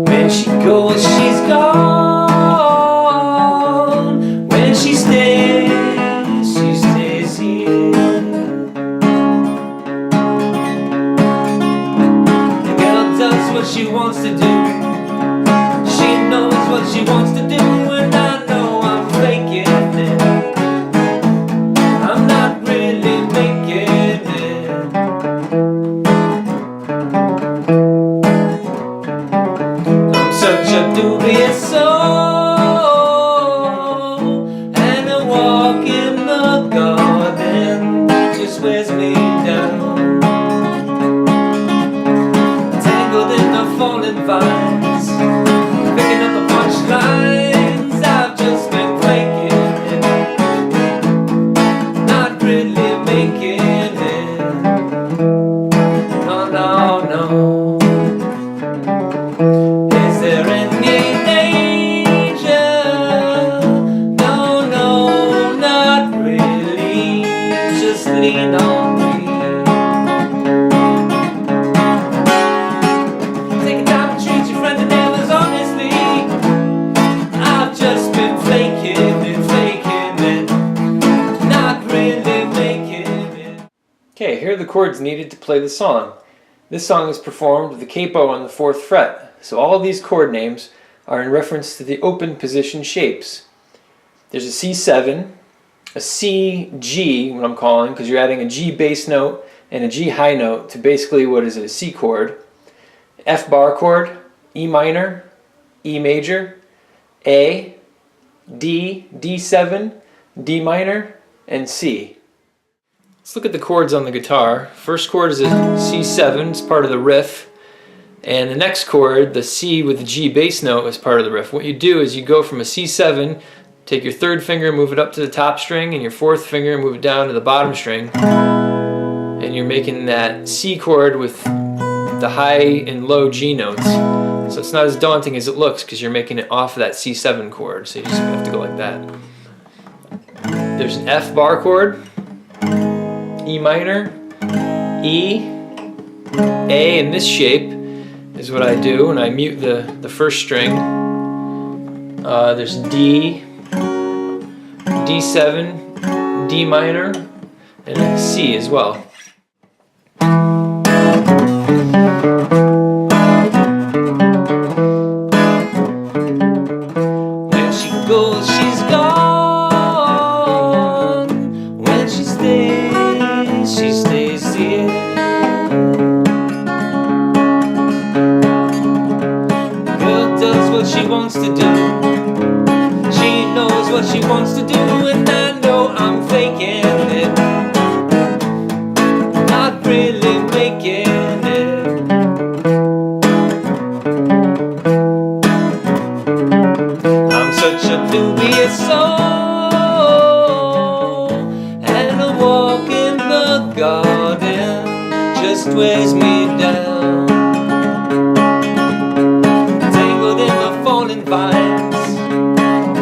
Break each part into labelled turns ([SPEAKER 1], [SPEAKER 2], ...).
[SPEAKER 1] When she goes, she's gone. When she stays here. The girl does what she wants to do. She knows what she wants to do, and I know I'm faking it. I'm not really making it. I'm such a dubious soul, and a walk in the garden just wears me down. Tangled in the fallen vines, picking up the punchlines. I've just been faking it, not really making it. No, no, no. Is there any danger? No, no, not really. Just lean on me. Take time to treat your friend and neighbors honestly. I've just been faking it, not really making it. Okay, here are the chords needed to play the song. This song is performed with the capo on the 4th fret, so all these chord names are in reference to the open position shapes. There's a C7, a C, G, what I'm calling, because you're adding a G bass note and a G high note to basically what is a C chord, F bar chord, E minor, E major, A, D, D7, D minor, and C. Let's look at the chords on the guitar. First chord is a C7, it's part of the riff. And the next chord, the C with the G bass note, is part of the riff. What you do is you go from a C7, take your 3rd finger, move it up to the top string, and your 4th finger, move it down to the bottom string. And you're making that C chord with the high and low G notes. So it's not as daunting as it looks because you're making it off of that C7 chord. So you just have to go like that. There's an F bar chord, E minor, E, A in this shape is what I do, and I mute the first string. There's D, D7, D minor, and then C as well. When she goes, she's gone. When she stays here. The girl does what she wants to do. She knows what she wants to do, and I know I'm faking it, not really making it. I'm such a dubious soul, and a walk in the garden just weighs me down. Tangled in the fallen vines,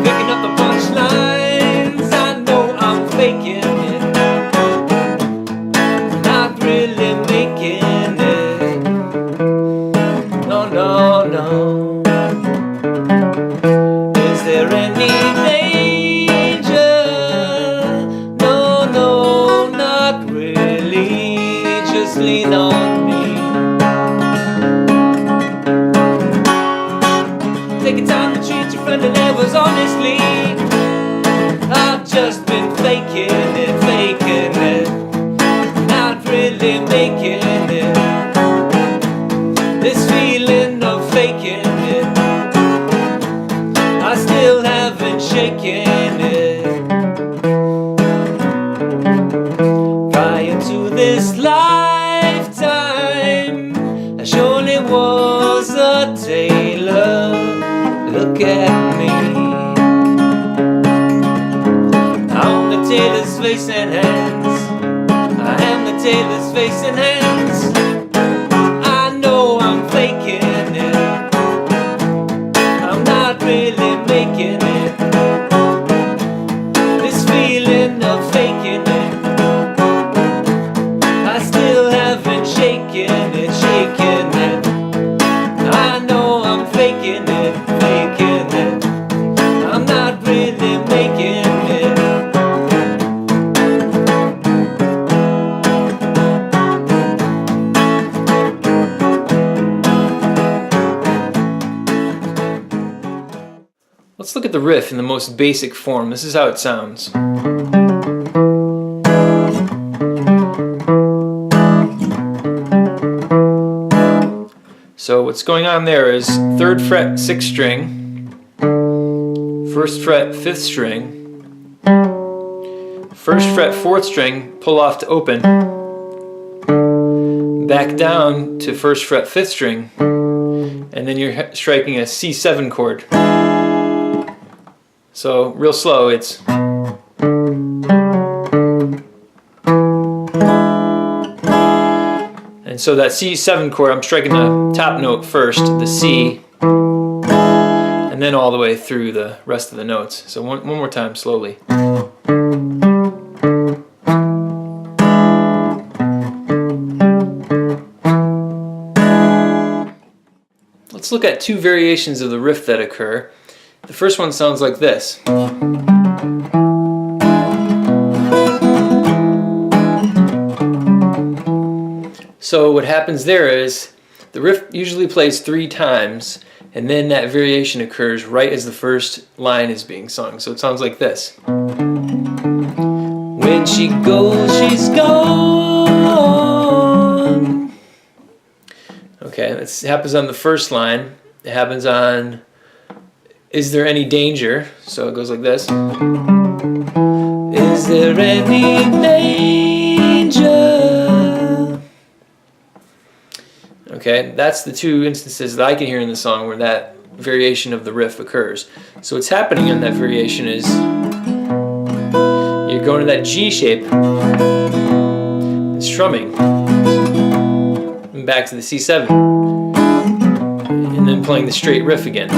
[SPEAKER 1] picking up the punchlines. I know I'm faking it, not really making it. No, no, no. Is there any danger? No, no, not really. Just lean on me. Take your time to treat your friend and neighbors honestly. I've just been faking it, not really making it. This feeling of faking it, I still haven't shaken it. Prior to this lifetime, I surely was a tailor. Look at me, I'm the tailor's face and hands. I am the tailor's face and hands. I know I'm faking it, I'm not really making it. This feeling of faking it, Let's look at the riff in the most basic form. This is how it sounds. So what's going on there is 3rd fret 6th string, 1st fret 5th string, 1st fret 4th string, pull off to open, back down to 1st fret 5th string, and then you're striking a C7 chord. So real slow, it's and so that C7 chord, I'm striking the top note first, the C, and then all the way through the rest of the notes. So one more time, slowly. Let's look at 2 variations of the riff that occur. The first one sounds like this. So what happens there is the riff usually plays 3 times, and then that variation occurs right as the first line is being sung. So it sounds like this. When she goes, she's gone. Okay, this happens on the first line. It happens on Is There Any Danger? So it goes like this. Is there any danger? Okay, that's the 2 instances that I can hear in the song where that variation of the riff occurs. So what's happening in that variation is you're going to that G shape, and strumming, and back to the C7, and then playing the straight riff again.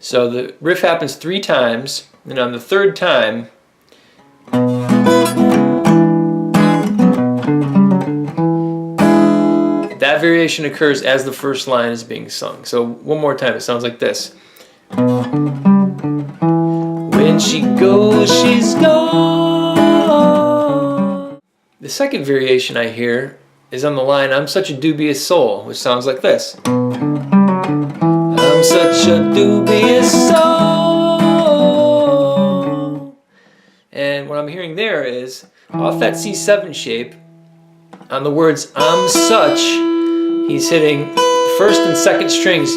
[SPEAKER 1] So the riff happens 3 times, and on the 3rd time, that variation occurs as the first line is being sung. So one more time, it sounds like this. When she goes, she's gone. The second variation I hear is on the line, I'm such a dubious soul, which sounds like this. I'm such a dubious soul. And what I'm hearing there is, off that C7 shape, on the words I'm such, he's hitting 1st and 2nd strings,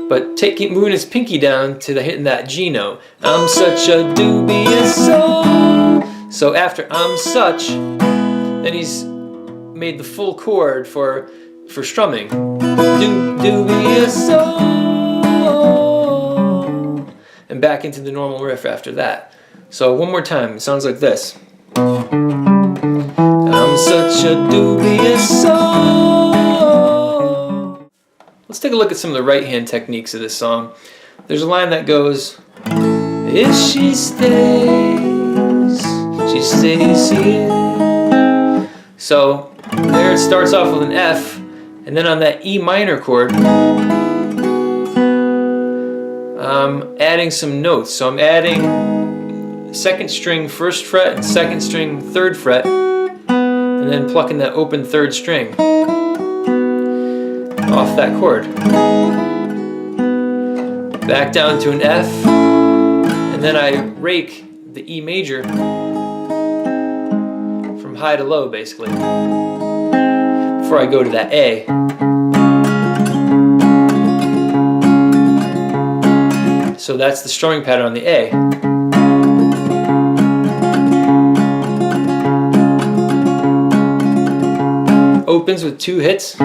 [SPEAKER 1] but keep moving his pinky down to hitting that G note. I'm such a dubious soul. So after I'm such, then he's made the full chord for strumming. Dubious soul. And back into the normal riff after that. So one more time, it sounds like this. I'm such a dubious soul. Let's take a look at some of the right hand techniques of this song. There's a line that goes, if she stays here. So there it starts off with an F, and then on that E minor chord, I'm adding some notes. So I'm adding 2nd string 1st fret and 2nd string 3rd fret, and then plucking that open 3rd string off that chord. Back down to an F, and then I rake the E major from high to low, basically, before I go to that A. So that's the strumming pattern on the A. Opens with 2 hits.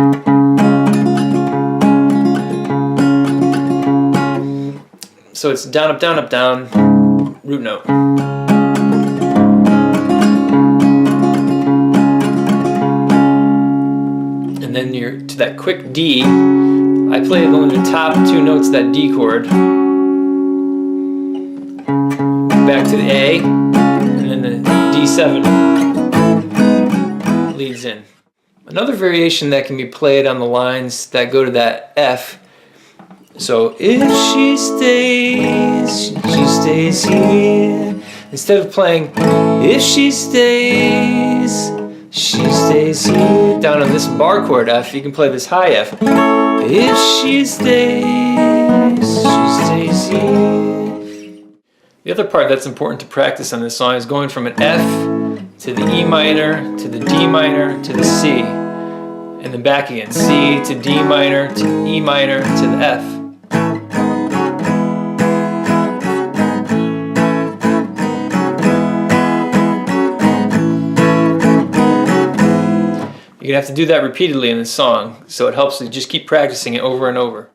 [SPEAKER 1] So it's down, up, down, root note. And then you're to that quick D. I play only the top 2 notes of that D chord. Back to the A, and then the D7 leads in. Another variation that can be played on the lines that go to that F. So if she stays here. Instead of playing if she stays here. Down on this bar chord F, you can play this high F. If she stays here.
[SPEAKER 2] The other part that's important to practice on this song is going from an F to the E minor, to the D minor, to the C, and then back again. C to D minor, to E minor, to the F. You're going to have to do that repeatedly in the song, so it helps to just keep practicing it over and over.